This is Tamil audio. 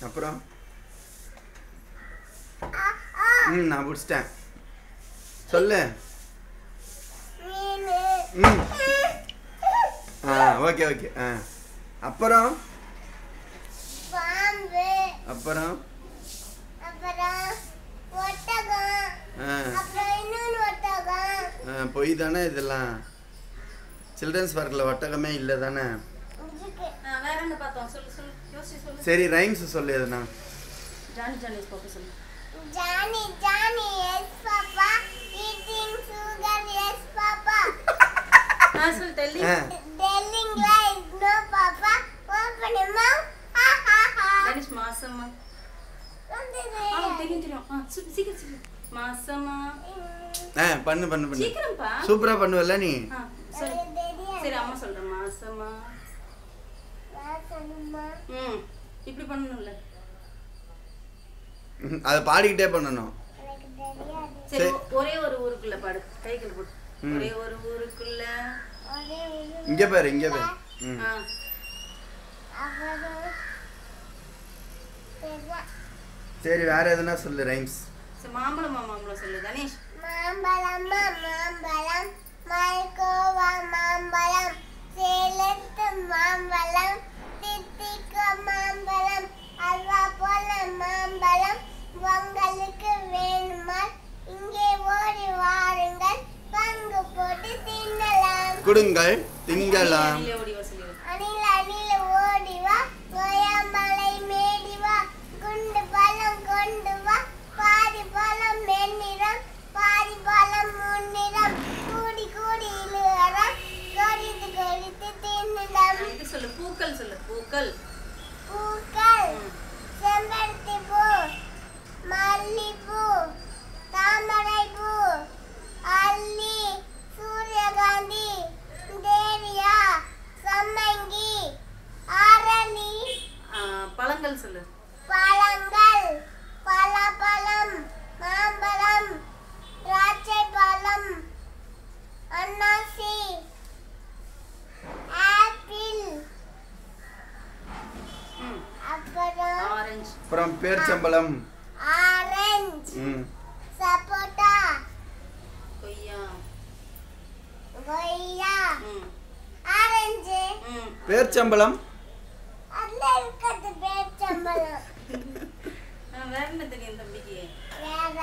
அப்புறம் நான் முடிச்சிட்டேன். சொல்லு. Okay okay. அப்புறம் அப்புறம் பொய் தானே இதெல்லாம். சில்ட்ரன்ஸ் பார்க்கில் ஒட்டகமே இல்லை தானே. சரி ரைம்ஸ் சொல்லு எதுனா. ஜானி ஜானி பாப்பா சொல்லு. Johnny, Johnny, yes, Papa. Eating sugar, yes, Papa. சொல்லு telling. Telling lies, no, Papa. Open your mouth. Ha ha ha. Danish மாசமா. தெரியும். சீக்கிரம் சீக்கிரம். மாசமா. பண்ணு பண்ணு பண்ணு. சீக்கிரம்ப்பா. சூப்பரா பண்ணுவல்ல நீ. சரி அம்மா சொல்றேன். மாசமா. மாசமா. இப்படி பண்ணணும்ல. அத பாடிக்கிட்டே பண்ணனும். சரி ஒரே ஒரு ஊருக்குள்ள பாடு. கைக்குள்ள போடு. ஒரே ஒரு ஊருக்குள்ள. இங்க பாரு இங்க பாரு. சரி வேற எதுனா சொல்லு ரைம்ஸ். மாம்பழம் மாம்பழம் சொல்லு தனேஷ். மாம்பழம் மாம்பழம் மல்கோவா மாம்பழம் சேலத்து மாம்பழம் தித்திக்கு மாம்பழம் அல்வா போல மாம்பழம் உங்களுக்கு வேணுமா இங்கே ஓடி வாருங்கள் பங்கு போட்டு தின்னலாம். கொடுங்கள் திங்கலாம். அணில அணில ஓடி வா கோயமலை மேடி வா குண்டு பழம் கொண்டு வா பாதி பழம் வெண்ணிறம் பாதி பழம் முன்னிறம் கூடி கூடி இழுவரம் கொடித்து கொடித்து தின்னலாம். இது சொல்லு. பூக்கள் சொல்லு. பூக்கள். பூக்கள் செம்பருத்தி பூ மல்லிப்பூ தாமரைப்பூ அல்லி சூரியகாந்தி தேவியா சம்மங்கி அரளி. பழங்கள் சொல்லு. பழங்கள் பலாப்பழம் மாம்பழம் திராட்சை பழம் அன்னாசி ஆப்பிள் அப்புறம் பேர்ச்சம்பழம் ஆரஞ்சு சப்போட்டா கொய்யா கொய்யா ஆரஞ்சு பேர்ச்சம்பழம் அதுல இருக்குது பேர்ச்சம்பழம். வேற என்ன தெரியும் தம்பிக்கு? வேற